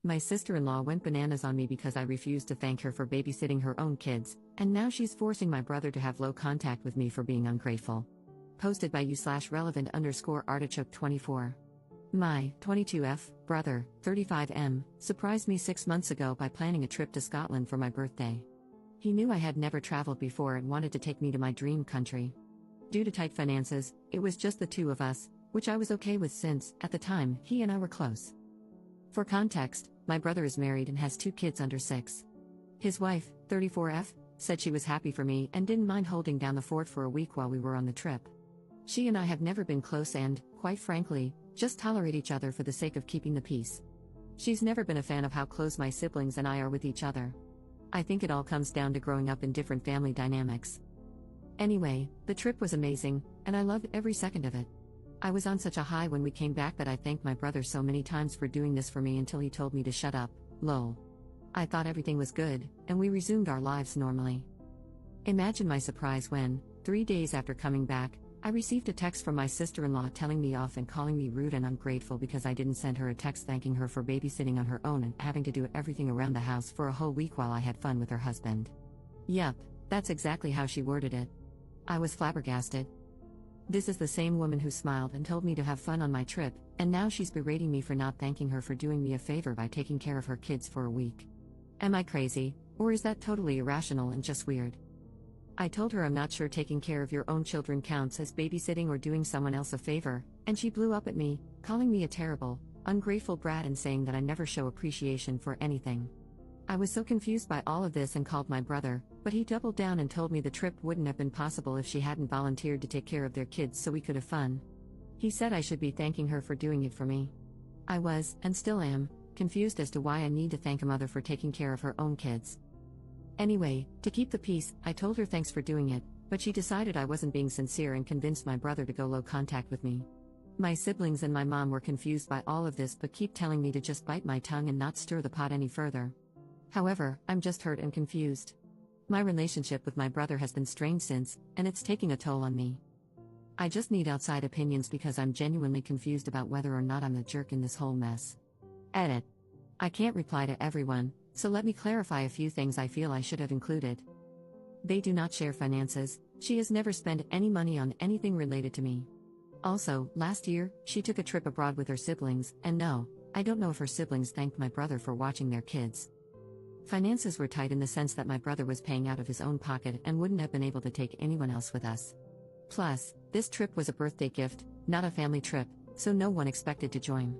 My sister-in-law went bananas on me because I refused to thank her for babysitting her own kids, and now she's forcing my brother to have low contact with me for being ungrateful. Posted by you/relevant_artichoke24. My 22F brother, 35M, surprised me 6 months ago by planning a trip to Scotland for my birthday. He knew I had never traveled before and wanted to take me to my dream country. Due to tight finances, it was just the two of us, which I was okay with since, at the time, he and I were close. For context, my brother is married and has 2 kids under 6. His wife, 34F, said she was happy for me and didn't mind holding down the fort for a week while we were on the trip. She and I have never been close and, quite frankly, just tolerate each other for the sake of keeping the peace. She's never been a fan of how close my siblings and I are with each other. I think it all comes down to growing up in different family dynamics. Anyway, the trip was amazing, and I loved every second of it. I was on such a high when we came back that I thanked my brother so many times for doing this for me until he told me to shut up, lol. I thought everything was good, and we resumed our lives normally. Imagine my surprise when, 3 days after coming back, I received a text from my sister-in-law telling me off and calling me rude and ungrateful because I didn't send her a text thanking her for babysitting on her own and having to do everything around the house for a whole week while I had fun with her husband. Yup, that's exactly how she worded it. I was flabbergasted. This is the same woman who smiled and told me to have fun on my trip, and now she's berating me for not thanking her for doing me a favor by taking care of her kids for a week. Am I crazy, or is that totally irrational and just weird? I told her I'm not sure taking care of your own children counts as babysitting or doing someone else a favor, and she blew up at me, calling me a terrible, ungrateful brat and saying that I never show appreciation for anything. I was so confused by all of this and called my brother, but he doubled down and told me the trip wouldn't have been possible if she hadn't volunteered to take care of their kids so we could have fun. He said I should be thanking her for doing it for me. I was, and still am, confused as to why I need to thank a mother for taking care of her own kids. Anyway, to keep the peace, I told her thanks for doing it, but she decided I wasn't being sincere and convinced my brother to go low contact with me. My siblings and my mom were confused by all of this but keep telling me to just bite my tongue and not stir the pot any further. However, I'm just hurt and confused. My relationship with my brother has been strained since, and it's taking a toll on me. I just need outside opinions because I'm genuinely confused about whether or not I'm the jerk in this whole mess. Edit. I can't reply to everyone, so let me clarify a few things I feel I should have included. They do not share finances. She has never spent any money on anything related to me. Also, last year, she took a trip abroad with her siblings, and no, I don't know if her siblings thanked my brother for watching their kids. Finances were tight in the sense that my brother was paying out of his own pocket and wouldn't have been able to take anyone else with us. Plus, this trip was a birthday gift, not a family trip, so no one expected to join.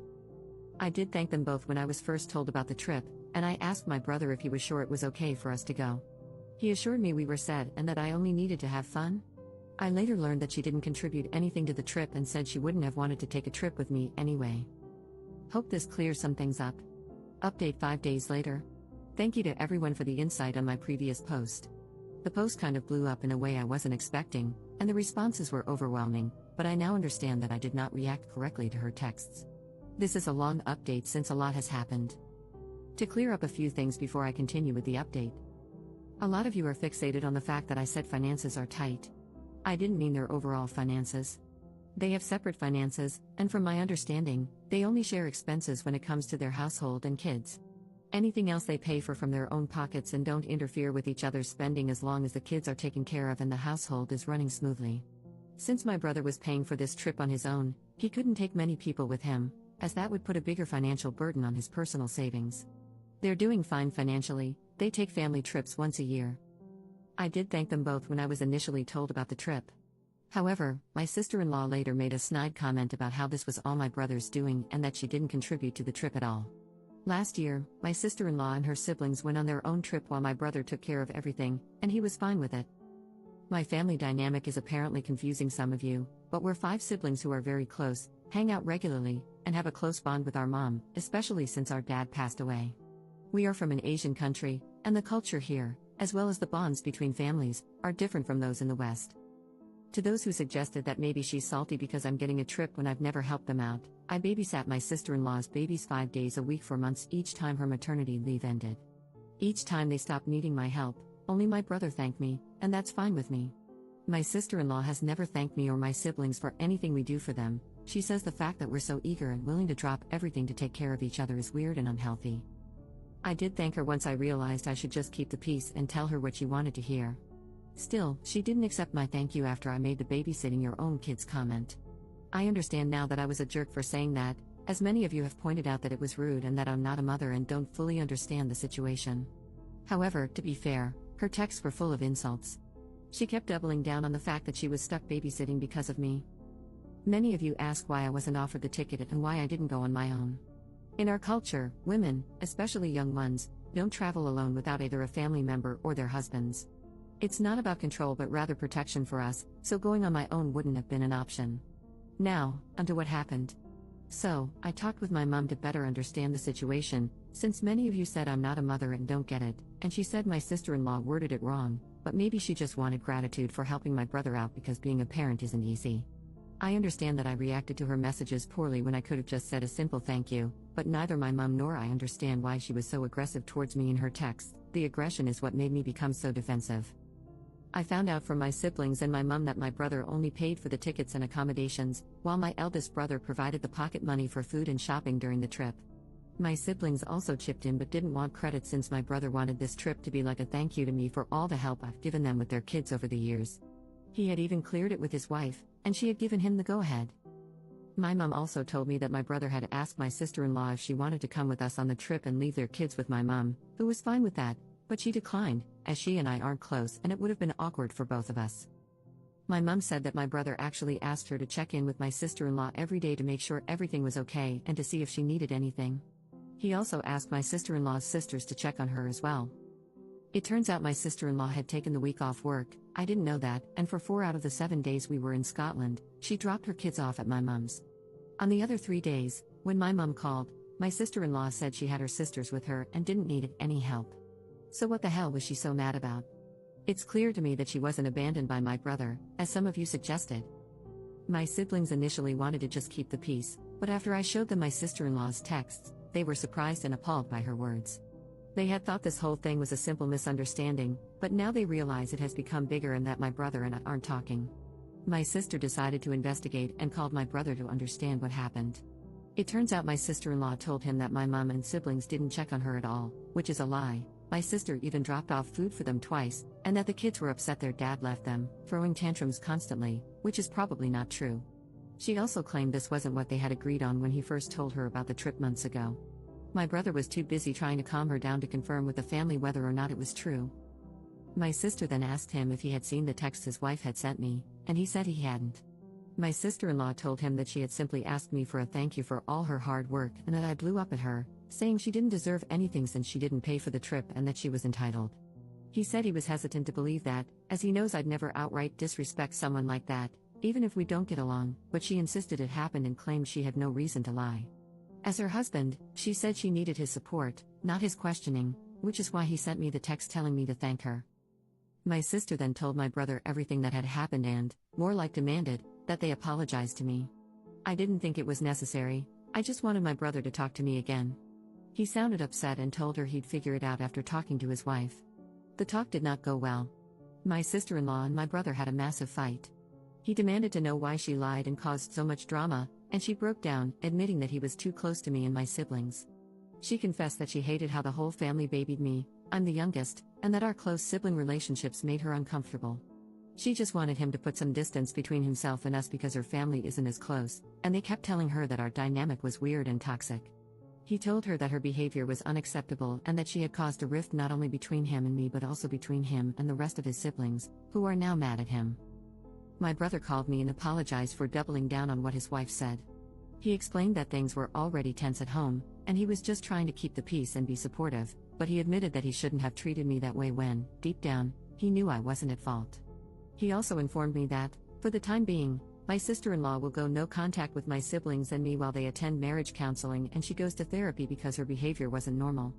I did thank them both when I was first told about the trip, and I asked my brother if he was sure it was okay for us to go. He assured me we were set and that I only needed to have fun. I later learned that she didn't contribute anything to the trip and said she wouldn't have wanted to take a trip with me anyway. Hope this clears some things up. Update 5 days later. Thank you to everyone for the insight on my previous post. The post kind of blew up in a way I wasn't expecting, and the responses were overwhelming, but I now understand that I did not react correctly to her texts. This is a long update since a lot has happened. To clear up a few things before I continue with the update. A lot of you are fixated on the fact that I said finances are tight. I didn't mean their overall finances. They have separate finances, and from my understanding, they only share expenses when it comes to their household and kids. Anything else they pay for from their own pockets and don't interfere with each other's spending as long as the kids are taken care of and the household is running smoothly. Since my brother was paying for this trip on his own, he couldn't take many people with him, as that would put a bigger financial burden on his personal savings. They're doing fine financially, they take family trips once a year. I did thank them both when I was initially told about the trip. However, my sister-in-law later made a snide comment about how this was all my brother's doing and that she didn't contribute to the trip at all. Last year, my sister-in-law and her siblings went on their own trip while my brother took care of everything, and he was fine with it. My family dynamic is apparently confusing some of you, but we're 5 siblings who are very close, hang out regularly, and have a close bond with our mom, especially since our dad passed away. We are from an Asian country, and the culture here, as well as the bonds between families, are different from those in the West. To those who suggested that maybe she's salty because I'm getting a trip when I've never helped them out, I babysat my sister-in-law's babies 5 days a week for months each time her maternity leave ended. Each time they stopped needing my help, only my brother thanked me, and that's fine with me. My sister-in-law has never thanked me or my siblings for anything we do for them. She says the fact that we're so eager and willing to drop everything to take care of each other is weird and unhealthy. I did thank her once I realized I should just keep the peace and tell her what she wanted to hear. Still, she didn't accept my thank you after I made the babysitting your own kids comment. I understand now that I was a jerk for saying that, as many of you have pointed out that it was rude and that I'm not a mother and don't fully understand the situation. However, to be fair, her texts were full of insults. She kept doubling down on the fact that she was stuck babysitting because of me. Many of you ask why I wasn't offered the ticket and why I didn't go on my own. In our culture, women, especially young ones, don't travel alone without either a family member or their husbands. It's not about control but rather protection for us, so going on my own wouldn't have been an option. Now, onto what happened. So, I talked with my mom to better understand the situation, since many of you said I'm not a mother and don't get it, and she said my sister-in-law worded it wrong, but maybe she just wanted gratitude for helping my brother out because being a parent isn't easy. I understand that I reacted to her messages poorly when I could have just said a simple thank you, but neither my mom nor I understand why she was so aggressive towards me in her texts. The aggression is what made me become so defensive. I found out from my siblings and my mom that my brother only paid for the tickets and accommodations, while my eldest brother provided the pocket money for food and shopping during the trip. My siblings also chipped in but didn't want credit since my brother wanted this trip to be like a thank you to me for all the help I've given them with their kids over the years. He had even cleared it with his wife, and she had given him the go-ahead. My mom also told me that my brother had asked my sister-in-law if she wanted to come with us on the trip and leave their kids with my mom, who was fine with that, but she declined, as she and I aren't close and it would have been awkward for both of us. My mom said that my brother actually asked her to check in with my sister-in-law every day to make sure everything was okay and to see if she needed anything. He also asked my sister-in-law's sisters to check on her as well. It turns out my sister-in-law had taken the week off work. I didn't know that, and for 4 out of the 7 days we were in Scotland, she dropped her kids off at my mom's. On the other 3 days, when my mom called, my sister-in-law said she had her sisters with her and didn't need any help. So what the hell was she so mad about? It's clear to me that she wasn't abandoned by my brother, as some of you suggested. My siblings initially wanted to just keep the peace, but after I showed them my sister-in-law's texts, they were surprised and appalled by her words. They had thought this whole thing was a simple misunderstanding, but now they realize it has become bigger and that my brother and I aren't talking. My sister decided to investigate and called my brother to understand what happened. It turns out my sister-in-law told him that my mom and siblings didn't check on her at all, which is a lie. My sister even dropped off food for them twice, and that the kids were upset their dad left them, throwing tantrums constantly, which is probably not true. She also claimed this wasn't what they had agreed on when he first told her about the trip months ago. My brother was too busy trying to calm her down to confirm with the family whether or not it was true. My sister then asked him if he had seen the text his wife had sent me, and he said he hadn't. My sister-in-law told him that she had simply asked me for a thank you for all her hard work and that I blew up at her, saying she didn't deserve anything since she didn't pay for the trip and that she was entitled. He said he was hesitant to believe that, as he knows I'd never outright disrespect someone like that, even if we don't get along, but she insisted it happened and claimed she had no reason to lie. As her husband, she said she needed his support, not his questioning, which is why he sent me the text telling me to thank her. My sister then told my brother everything that had happened and, more like demanded, that they apologize to me. I didn't think it was necessary, I just wanted my brother to talk to me again. He sounded upset and told her he'd figure it out after talking to his wife. The talk did not go well. My sister-in-law and my brother had a massive fight. He demanded to know why she lied and caused so much drama, and she broke down, admitting that he was too close to me and my siblings. She confessed that she hated how the whole family babied me, I'm the youngest, and that our close sibling relationships made her uncomfortable. She just wanted him to put some distance between himself and us because her family isn't as close, and they kept telling her that our dynamic was weird and toxic. He told her that her behavior was unacceptable and that she had caused a rift not only between him and me but also between him and the rest of his siblings, who are now mad at him. My brother called me and apologized for doubling down on what his wife said. He explained that things were already tense at home, and he was just trying to keep the peace and be supportive, but he admitted that he shouldn't have treated me that way when, deep down, he knew I wasn't at fault. He also informed me that, for the time being, my sister-in-law will go no contact with my siblings and me while they attend marriage counseling and she goes to therapy because her behavior wasn't normal.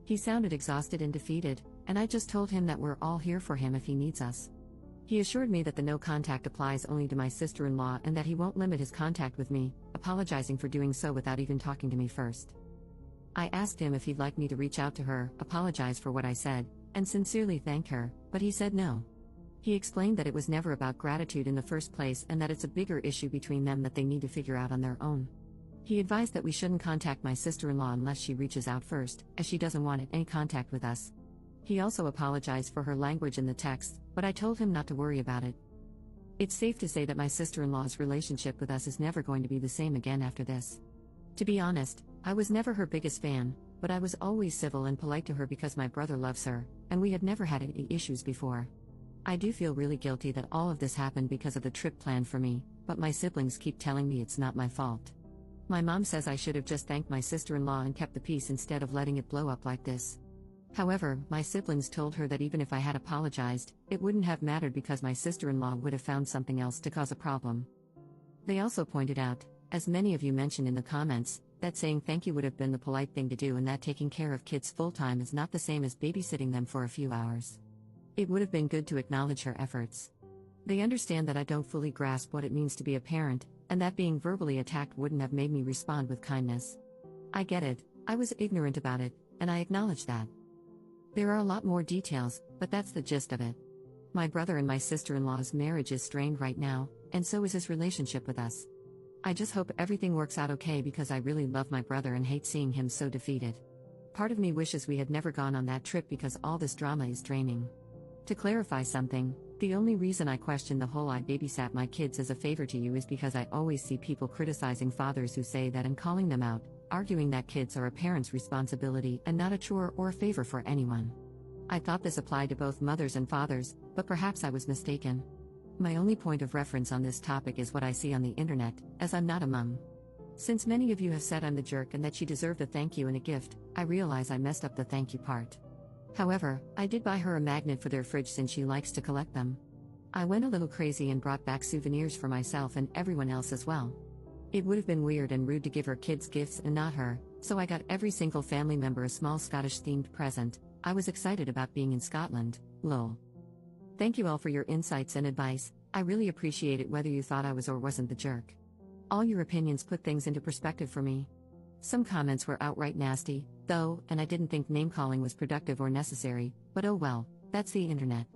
He sounded exhausted and defeated, and I just told him that we're all here for him if he needs us. He assured me that the no contact applies only to my sister-in-law and that he won't limit his contact with me, apologizing for doing so without even talking to me first. I asked him if he'd like me to reach out to her, apologize for what I said, and sincerely thank her, but he said no. He explained that it was never about gratitude in the first place and that it's a bigger issue between them that they need to figure out on their own. He advised that we shouldn't contact my sister-in-law unless she reaches out first, as she doesn't want any contact with us. He also apologized for her language in the text, but I told him not to worry about it. It's safe to say that my sister-in-law's relationship with us is never going to be the same again after this. To be honest, I was never her biggest fan, but I was always civil and polite to her because my brother loves her, and we had never had any issues before. I do feel really guilty that all of this happened because of the trip planned for me, but my siblings keep telling me it's not my fault. My mom says I should have just thanked my sister-in-law and kept the peace instead of letting it blow up like this. However, my siblings told her that even if I had apologized, it wouldn't have mattered because my sister-in-law would have found something else to cause a problem. They also pointed out, as many of you mentioned in the comments, that saying thank you would have been the polite thing to do and that taking care of kids full-time is not the same as babysitting them for a few hours. It would have been good to acknowledge her efforts. They understand that I don't fully grasp what it means to be a parent, and that being verbally attacked wouldn't have made me respond with kindness. I get it, I was ignorant about it, and I acknowledge that. There are a lot more details, but that's the gist of it. My brother and my sister-in-law's marriage is strained right now, and so is his relationship with us. I just hope everything works out okay because I really love my brother and hate seeing him so defeated. Part of me wishes we had never gone on that trip because all this drama is draining. To clarify something, the only reason I question the whole "I babysat my kids as a favor to you" is because I always see people criticizing fathers who say that and calling them out, arguing that kids are a parent's responsibility and not a chore or a favor for anyone. I thought this applied to both mothers and fathers, but perhaps I was mistaken. My only point of reference on this topic is what I see on the internet, as I'm not a mom. Since many of you have said I'm the jerk and that she deserved a thank you and a gift, I realize I messed up the thank you part. However, I did buy her a magnet for their fridge since she likes to collect them. I went a little crazy and brought back souvenirs for myself and everyone else as well. It would have been weird and rude to give her kids gifts and not her, so I got every single family member a small Scottish-themed present. I was excited about being in Scotland, lol. Thank you all for your insights and advice, I really appreciate it whether you thought I was or wasn't the jerk. All your opinions put things into perspective for me. Some comments were outright nasty, though, and I didn't think name-calling was productive or necessary, but oh well, that's the internet.